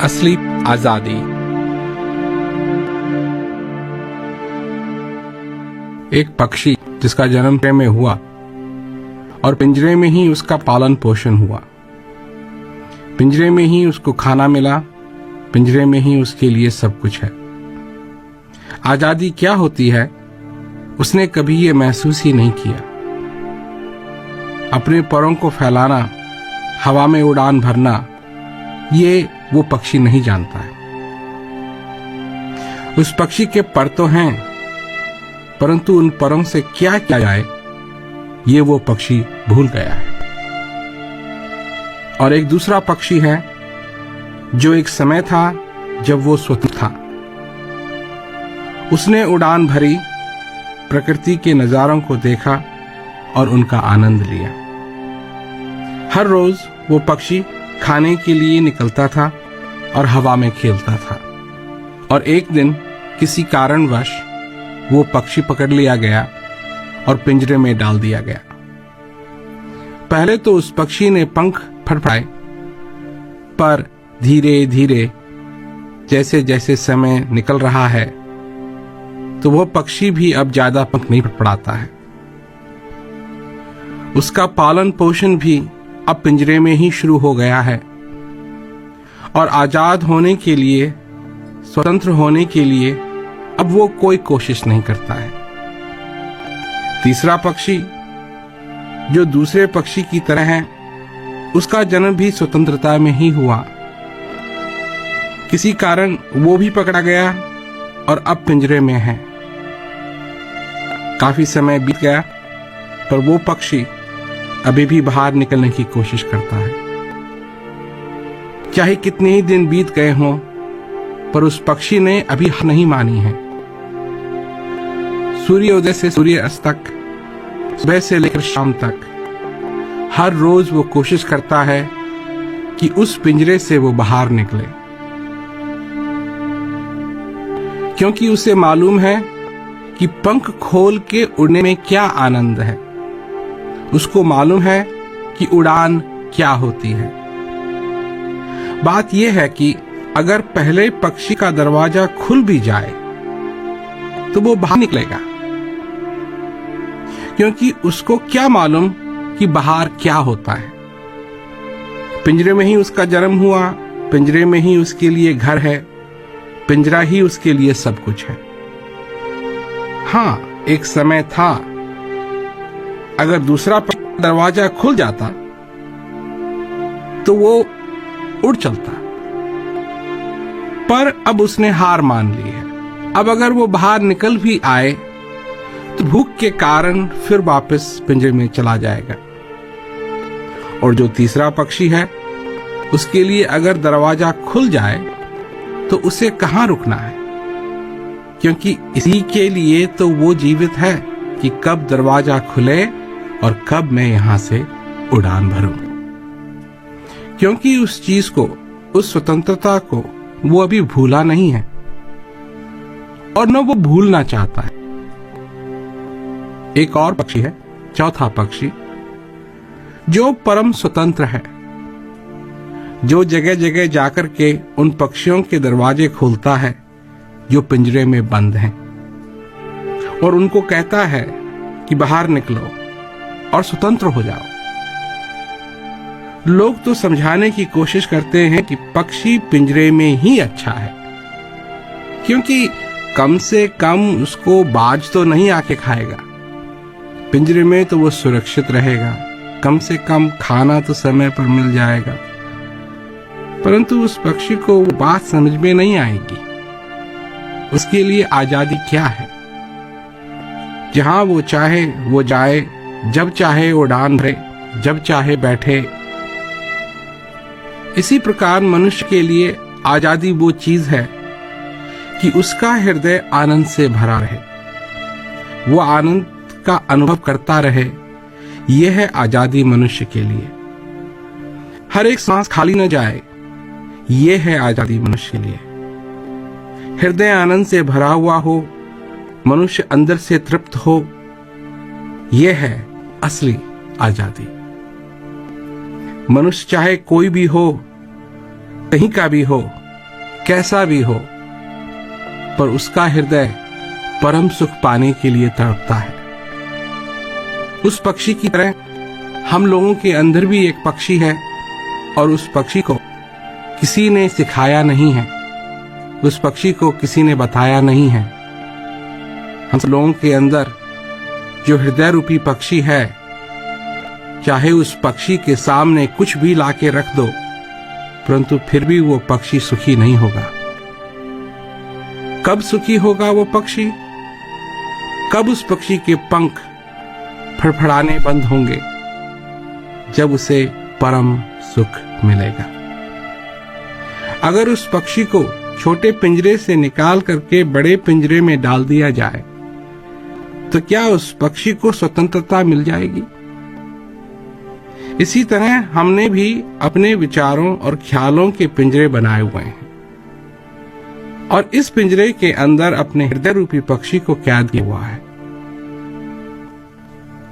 असली आजादी। एक पक्षी जिसका जन्म पिंजरे में हुआ और पिंजरे में ही उसका पालन पोषण हुआ, पिंजरे में ही उसको खाना मिला, पिंजरे में ही उसके लिए सब कुछ है। आजादी क्या होती है उसने कभी ये महसूस ही नहीं किया। अपने परों को फैलाना, हवा में उड़ान भरना, ये वो पक्षी नहीं जानता है। उस पक्षी के पर तो हैं, परंतु उन परों से क्या किया जाए ये वो पक्षी भूल गया है। और एक दूसरा पक्षी है जो एक समय था जब वो स्वतंत्र था। उसने उड़ान भरी, प्रकृति के नजारों को देखा और उनका आनंद लिया। हर रोज वो पक्षी खाने के लिए निकलता था और हवा में खेलता था। और एक दिन किसी कारणवश वो पक्षी पकड़ लिया गया और पिंजरे में डाल दिया गया। पहले तो उस पक्षी ने पंख फड़फड़ाए, पर धीरे धीरे जैसे जैसे समय निकल रहा है तो वह पक्षी भी अब ज्यादा पंख नहीं फड़फड़ाता है। उसका पालन पोषण भी अब पिंजरे में ही शुरू हो गया है और आजाद होने के लिए, स्वतंत्र होने के लिए अब वो कोई कोशिश नहीं करता है। तीसरा पक्षी जो दूसरे पक्षी की तरह है, उसका जन्म भी स्वतंत्रता में ही हुआ। किसी कारण वो भी पकड़ा गया और अब पिंजरे में है। काफी समय बीत गया पर वो पक्षी अभी भी बाहर निकलने की कोशिश करता है। चाहे कितने ही दिन बीत गए हों, पर उस पक्षी ने अभी हार नहीं मानी है। सूर्योदय से सूर्यास्त तक, सुबह से लेकर शाम तक, हर रोज वो कोशिश करता है कि उस पिंजरे से वो बाहर निकले, क्योंकि उसे मालूम है कि पंख खोल के उड़ने में क्या आनंद है। उसको मालूम है कि उड़ान क्या होती है। बात यह है कि अगर पहले पक्षी का दरवाजा खुल भी जाए तो वो बाहर निकलेगा, क्योंकि उसको क्या मालूम कि बाहर क्या होता है। पिंजरे में ही उसका जन्म हुआ, पिंजरे में ही उसके लिए घर है, पिंजरा ही उसके लिए सब कुछ है। हाँ, एक समय था अगर दूसरा दरवाजा खुल जाता तो वो उड़ चलता, पर अब उसने हार मान ली है। अब अगर वो बाहर निकल भी आए तो भूख के कारण फिर वापस पिंजरे में चला जाएगा। और जो तीसरा पक्षी है, उसके लिए अगर दरवाजा खुल जाए तो उसे कहां रुकना है, क्योंकि इसी के लिए तो वो जीवित है कि कब दरवाजा खुले और कब मैं यहां से उड़ान भरूं। क्योंकि उस चीज को, उस स्वतंत्रता को वो अभी भूला नहीं है और न वो भूलना चाहता है। एक और पक्षी है, चौथा पक्षी, जो परम स्वतंत्र है, जो जगह जगह जाकर के उन पक्षियों के दरवाजे खोलता है जो पिंजरे में बंद हैं, और उनको कहता है कि बाहर निकलो और स्वतंत्र हो जाओ। लोग तो समझाने की कोशिश करते हैं कि पक्षी पिंजरे में ही अच्छा है, क्योंकि कम से कम उसको बाज तो नहीं आके खाएगा, पिंजरे में तो वो सुरक्षित रहेगा, कम से कम खाना तो समय पर मिल जाएगा। परंतु उस पक्षी को वो बात समझ में नहीं आएगी। उसके लिए आजादी क्या है? जहां वो चाहे वो जाए, जब चाहे उड़ान भरे, जब चाहे बैठे। इसी प्रकार मनुष्य के लिए आजादी वो चीज है कि उसका हृदय आनंद से भरा रहे, वो आनंद का अनुभव करता रहे। यह है आजादी मनुष्य के लिए। हर एक सांस खाली न जाए, यह है आजादी मनुष्य के लिए। हृदय आनंद से भरा हुआ हो, मनुष्य अंदर से तृप्त हो, यह है असली आजादी। मनुष्य चाहे कोई भी हो, कहीं का भी हो, कैसा भी हो, पर उसका हृदय परम सुख पाने के लिए तड़पता है। उस पक्षी की तरह हम लोगों के अंदर भी एक पक्षी है, और उस पक्षी को किसी ने सिखाया नहीं है, उस पक्षी को किसी ने बताया नहीं है। हम लोगों के अंदर जो हृदय रूपी पक्षी है, चाहे उस पक्षी के सामने कुछ भी लाके रख दो, परंतु फिर भी वो पक्षी सुखी नहीं होगा। कब सुखी होगा वो पक्षी? कब उस पक्षी के पंख फड़फड़ाने बंद होंगे? जब उसे परम सुख मिलेगा। अगर उस पक्षी को छोटे पिंजरे से निकाल करके बड़े पिंजरे में डाल दिया जाए, तो क्या उस पक्षी को स्वतंत्रता मिल जाएगी? इसी तरह हमने भी अपने विचारों और ख्यालों के पिंजरे बनाए हुए हैं, और इस पिंजरे के अंदर अपने हृदय रूपी पक्षी को कैद किया हुआ है।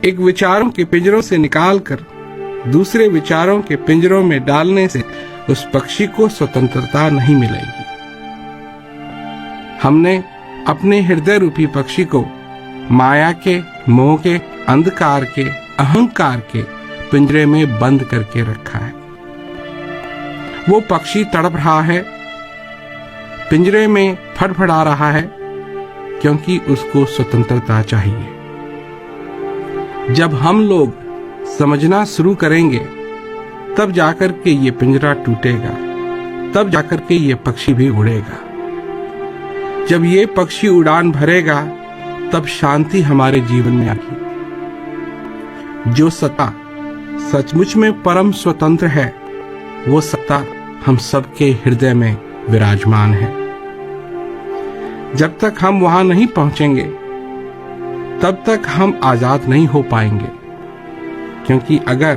एक विचारों के पिंजरों से निकालकर दूसरे विचारों के पिंजरों में डालने से उस पक्षी को स्वतंत्रता नहीं मिलेगी। हमने अपने हृदय रूपी पक्षी को माया के, मोह के, अंधकार के, अहंकार के पिंजरे में बंद करके रखा है। वो पक्षी तड़प रहा है, पिंजरे में फड़फड़ा रहा है, क्योंकि उसको स्वतंत्रता चाहिए। जब हम लोग समझना शुरू करेंगे, तब जाकर के ये पिंजरा टूटेगा, तब जाकर के ये पक्षी भी उड़ेगा। जब ये पक्षी उड़ान भरेगा, तब शांति हमारे जीवन में आएगी। जो सत्ता सचमुच में परम स्वतंत्र है, वो सत्ता हम सबके हृदय में विराजमान है। जब तक हम वहां नहीं पहुंचेंगे, तब तक हम आजाद नहीं हो पाएंगे, क्योंकि अगर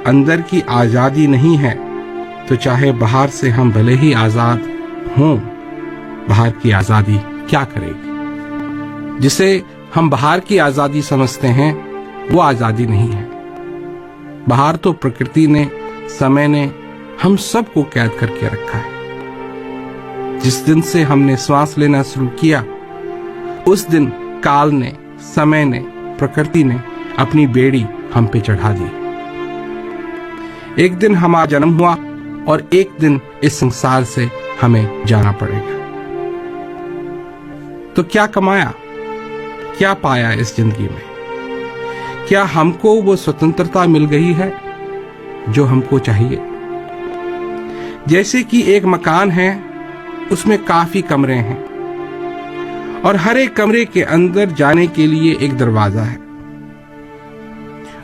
अंदर की आजादी नहीं है, तो चाहे बाहर से हम भले ही आजाद हों, बाहर की आजादी क्या करेगी? जिसे हम बाहर की आजादी समझते हैं, वो आजादी नहीं है। बाहर तो प्रकृति ने, समय ने हम सबको कैद करके रखा है। जिस दिन से हमने श्वास लेना शुरू किया, उस दिन काल ने, समय ने, प्रकृति ने अपनी बेड़ी हम पे चढ़ा दी। एक दिन हमारा जन्म हुआ और एक दिन इस संसार से हमें जाना पड़ेगा। तो क्या कमाया, क्या पाया इस जिंदगी में? क्या हमको वो स्वतंत्रता मिल गई है जो हमको चाहिए? जैसे कि एक मकान है, उसमें काफी कमरे हैं, और हर एक कमरे के अंदर जाने के लिए एक दरवाजा है।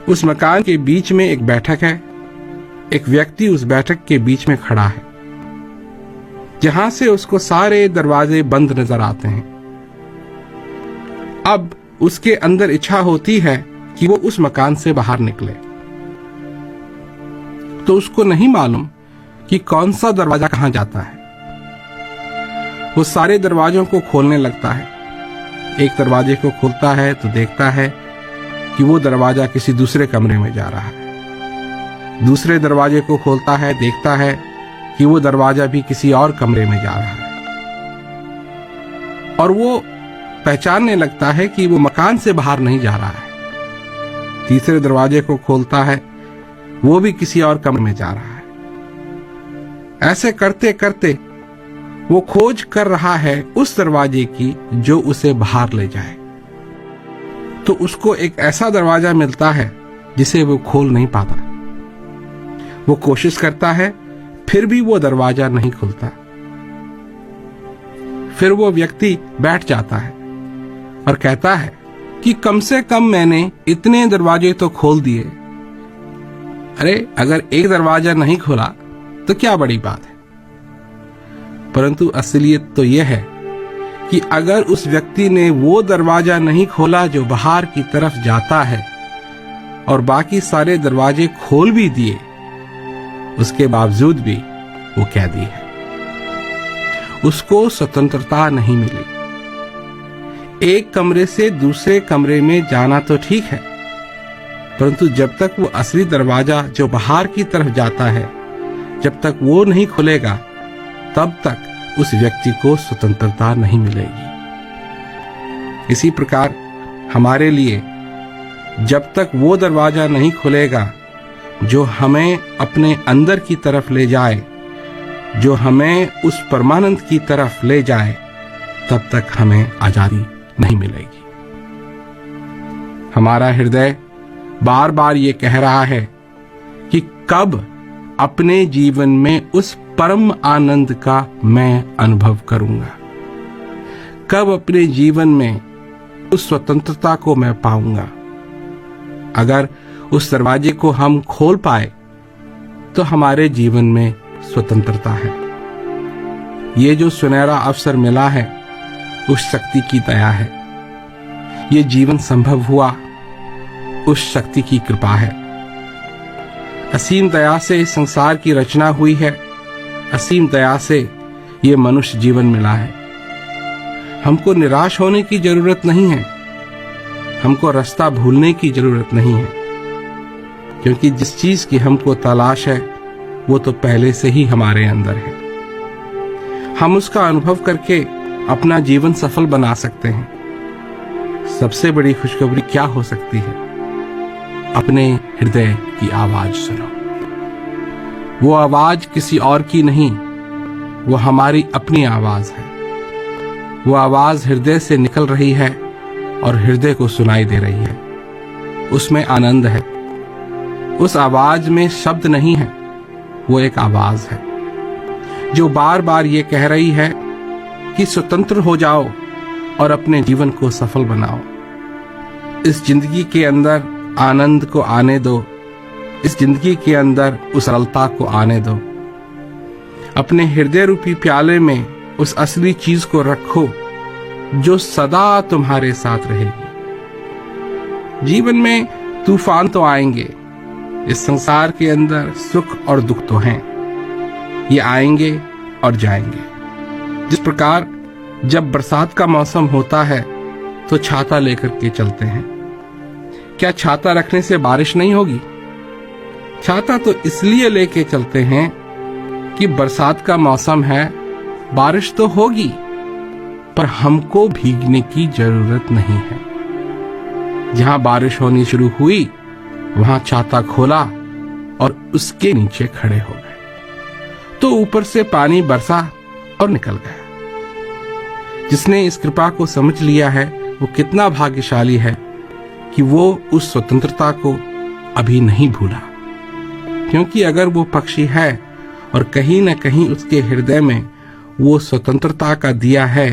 उस मकान के बीच में एक बैठक है, एक व्यक्ति उस बैठक के बीच में खड़ा है, जहां से उसको सारे दरवाजे बंद नजर आते हैं। अब उसके अंदर इच्छा होती है कि वो उस मकान से बाहर निकले, तो उसको नहीं मालूम कि कौन सा दरवाजा कहां जाता है। वो सारे दरवाजों को खोलने लगता है। एक दरवाजे को खोलता है तो देखता है कि वो दरवाजा किसी दूसरे कमरे में जा रहा है। दूसरे दरवाजे को खोलता है, देखता है कि वो दरवाजा भी किसी और कमरे में जा रहा है, और वो पहचानने लगता है कि वो मकान से बाहर नहीं जा रहा है। तीसरे दरवाजे को खोलता है, वो भी किसी और कमरे में जा रहा है। ऐसे करते करते वो खोज कर रहा है उस दरवाजे की जो उसे बाहर ले जाए। तो उसको एक ऐसा दरवाजा मिलता है जिसे वो खोल नहीं पाता। वो कोशिश करता है, फिर भी वो दरवाजा नहीं खुलता। फिर वो व्यक्ति बैठ जाता है और कहता है कि कम से कम मैंने इतने दरवाजे तो खोल दिए। अरे, अगर एक दरवाजा नहीं खोला तो क्या बड़ी बात है। परंतु असलियत तो यह है कि अगर उस व्यक्ति ने वो दरवाजा नहीं खोला जो बाहर की तरफ जाता है, और बाकी सारे दरवाजे खोल भी दिए, उसके बावजूद भी वो कैदी है। उसको स्वतंत्रता नहीं मिली। एक कमरे से दूसरे कमरे में जाना तो ठीक है, परंतु जब तक वो असली दरवाजा जो बाहर की तरफ जाता है, जब तक वो नहीं खुलेगा, तब तक उस व्यक्ति को स्वतंत्रता नहीं मिलेगी। इसी प्रकार हमारे लिए जब तक वो दरवाजा नहीं खुलेगा जो हमें अपने अंदर की तरफ ले जाए, जो हमें उस परमानंद की तरफ ले जाए, तब तक हमें आजादी नहीं मिलेगी। हमारा हृदय बार बार ये कह रहा है कि कब अपने जीवन में उस परम आनंद का मैं अनुभव करूंगा, कब अपने जीवन में उस स्वतंत्रता को मैं पाऊंगा। अगर उस दरवाजे को हम खोल पाए तो हमारे जीवन में स्वतंत्रता है। ये जो सुनहरा अवसर मिला है उस शक्ति की दया है। ये जीवन संभव हुआ उस शक्ति की कृपा है। असीम दया से इस संसार की रचना हुई है। असीम दया से ये मनुष्य जीवन मिला है। हमको निराश होने की जरूरत नहीं है, हमको रास्ता भूलने की जरूरत नहीं है, क्योंकि जिस चीज की हमको तलाश है वो तो पहले से ही हमारे अंदर है। हम उसका अनुभव करके अपना जीवन सफल बना सकते हैं। सबसे बड़ी खुशखबरी क्या हो सकती है? अपने हृदय की आवाज सुनो। वो आवाज किसी और की नहीं, वो हमारी अपनी आवाज है। वो आवाज हृदय से निकल रही है और हृदय को सुनाई दे रही है। उसमें आनंद है। उस आवाज में शब्द नहीं है, वो एक आवाज है जो बार बार ये कह रही है कि स्वतंत्र हो जाओ और अपने जीवन को सफल बनाओ। इस जिंदगी के अंदर आनंद को आने दो, इस जिंदगी के अंदर उस सरलता को आने दो। अपने हृदय रूपी प्याले में उस असली चीज को रखो जो सदा तुम्हारे साथ रहेगी। जीवन में तूफान तो आएंगे, इस संसार के अंदर सुख और दुख तो हैं, ये आएंगे और जाएंगे। जिस प्रकार जब बरसात का मौसम होता है तो छाता लेकर के चलते हैं। क्या छाता रखने से बारिश नहीं होगी? छाता तो इसलिए लेके चलते हैं कि बरसात का मौसम है, बारिश तो होगी, पर हमको भीगने की जरूरत नहीं है। जहां बारिश होनी शुरू हुई वहां छाता खोला और उसके नीचे खड़े हो गए तो ऊपर से पानी बरसा और निकल गया। जिसने इस कृपा को समझ लिया है वो कितना भाग्यशाली है कि वो उस स्वतंत्रता को अभी नहीं भूला। क्योंकि अगर वो पक्षी है और कहीं न कहीं उसके हृदय में वो स्वतंत्रता का दिया है,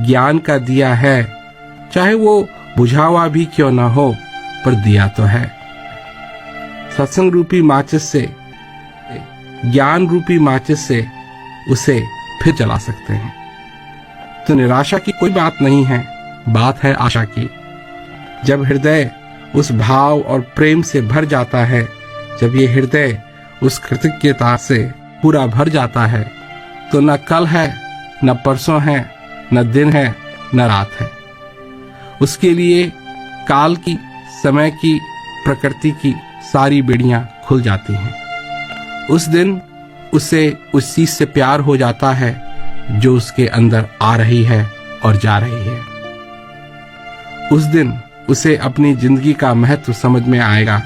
ज्ञान का दिया है, चाहे वो बुझा हुआ भी क्यों ना हो, पर दिया तो है। सत्संग रूपी माचिस से, ज्ञान रूपी माचिस से उसे फिर जला सकते हैं। तो निराशा की कोई बात नहीं है, बात है आशा की। जब हृदय उस भाव और प्रेम से भर जाता है, जब ये हृदय उस कृतज्ञता से पूरा भर जाता है, तो न कल है, न परसों है, न दिन है, न रात है। उसके लिए काल की, समय की, प्रकृति की सारी बेड़ियां खुल जाती हैं। उस दिन उसे उस चीज से प्यार हो जाता है जो उसके अंदर आ रही है और जा रही है। उस दिन उसे अपनी जिंदगी का महत्व समझ में आएगा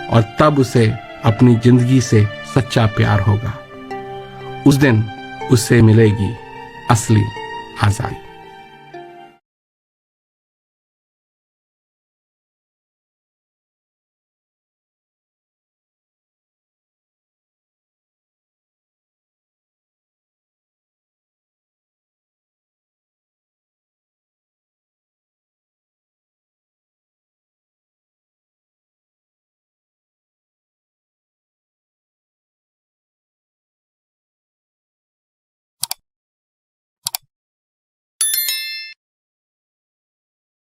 और तब उसे अपनी जिंदगी से सच्चा प्यार होगा। उस दिन उसे मिलेगी असली आजादी।